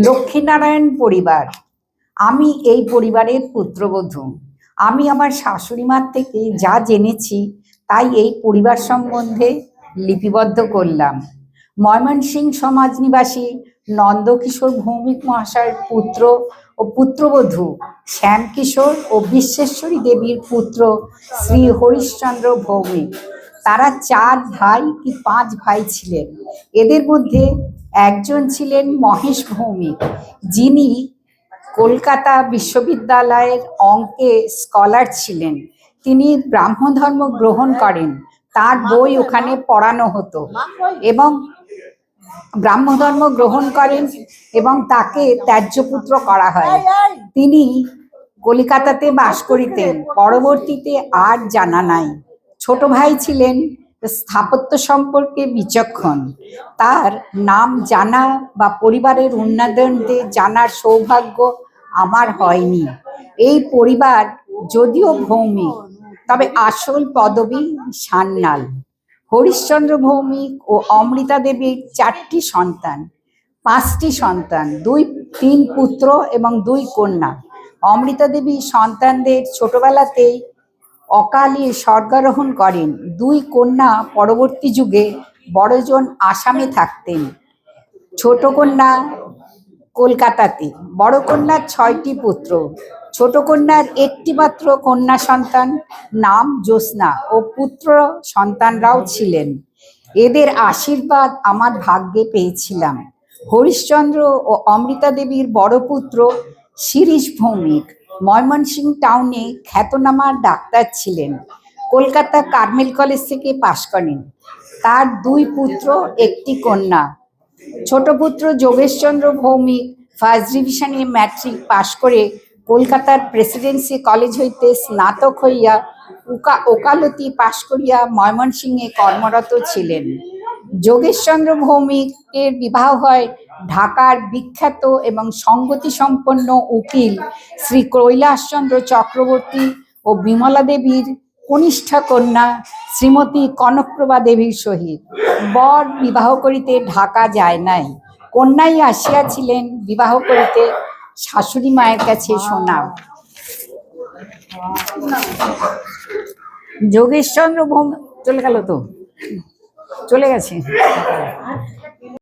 লক্ষ্মীনারায়ণ পরিবার। আমি এই পরিবারের পুত্রবধূ। আমি আমার শাশুড়িমার থেকে যা জেনেছি তাই এই পরিবার সম্বন্ধে লিপিবদ্ধ করলাম। ময়মনসিংহ সমাজ নিবাসী নন্দকিশোর ভৌমিক মহাশয়ের পুত্র ও পুত্রবধূ শ্যামকিশোর ও বিশ্বেশ্বরী দেবীর পুত্র শ্রী হরিশ্চন্দ্র ভৌমিক। তারা 4 ভাই কি 5 ভাই ছিলেন। এদের মধ্যে একজন ছিলেন মহেশ ভৌমিক, যিনি কলকাতা বিশ্ববিদ্যালয়ের অঙ্কে স্কলার ছিলেন। তিনি ব্রাহ্মধর্ম গ্রহণ করেন, তার বই ওখানে পড়ানো হতো এবং ব্রাহ্মধর্ম গ্রহণ করেন এবং তাকে ত্যায্যপুত্র করা হয়। তিনি কলিকাতাতে বাস করিতেন, পরবর্তীতে আর জানা নাই। ছোট ভাই ছিলেন স্থাপত্য সম্পর্কে বিচক্ষণ। তার নাম জানা বা পরিবারের উন্নয়নকে জানার সৌভাগ্য আমার হয়নি। এই পরিবার যদিও ভৌমিক, তবে আসল পদবী সান্যাল। হরিশ্চন্দ্র ভৌমিক ও অমৃতা দেবীর 4টি সন্তান, 5টি সন্তান, 3 পুত্র এবং 2 কন্যা। অমৃতা দেবী সন্তানদের ছোটবেলাতেই অকালে স্বর্গারোহণ করেন। 2 কন্যা পরবর্তী যুগে বড়জন আসামে থাকতেন, ছোট কন্যা কলকাতাতে। বড় কন্যার 6টি পুত্র, ছোট কন্যার 1টি মাত্র কন্যা সন্তান, নাম জ্যোৎস্না, ও পুত্র সন্তানরাও ছিলেন। এদের আশীর্বাদ আমার ভাগ্যে পেয়েছিলাম। হরিশ্চন্দ্র ও অমৃতা দেবীর বড় পুত্র শিরীষ ভৌমিক ময়মনসিংহ টাউনে খ্যাতনামা ডাক্তার ছিলেন। কলকাতা কার্মেল কলেজ থেকে পাশ করেন। তার 2 পুত্র, 1টি কন্যা। ছোট পুত্র যোগেশচন্দ্র ভৌমিক ফার্স্ট ডিভিশনে ম্যাট্রিক পাশ করে কলকাতার প্রেসিডেন্সি কলেজ হইতে স্নাতক হইয়া ওকালতি পাশ করিয়া ময়মনসিংহে কর্মরত ছিলেন। যোগেশচন্দ্র ভৌমিকের বিবাহ হয় ঢাকার বিখ্যাত এবং সঙ্গতি সম্পন্ন উকিল শ্রী কৈলাসচন্দ্র চক্রবর্তী ও বিমলা দেবীর কনিষ্ঠা কন্যা শ্রীমতী কনকপ্রভা দেবীর সহিত। বর বিবাহ করিতে ঢাকা যায় নাই, কন্যাই আসিয়াছিলেন বিবাহ করিতে শাশুড়ি মায়ের কাছে শোনা। যোগেশচন্দ্র ভৌমিক চলে গেল, তো চলে গেছে।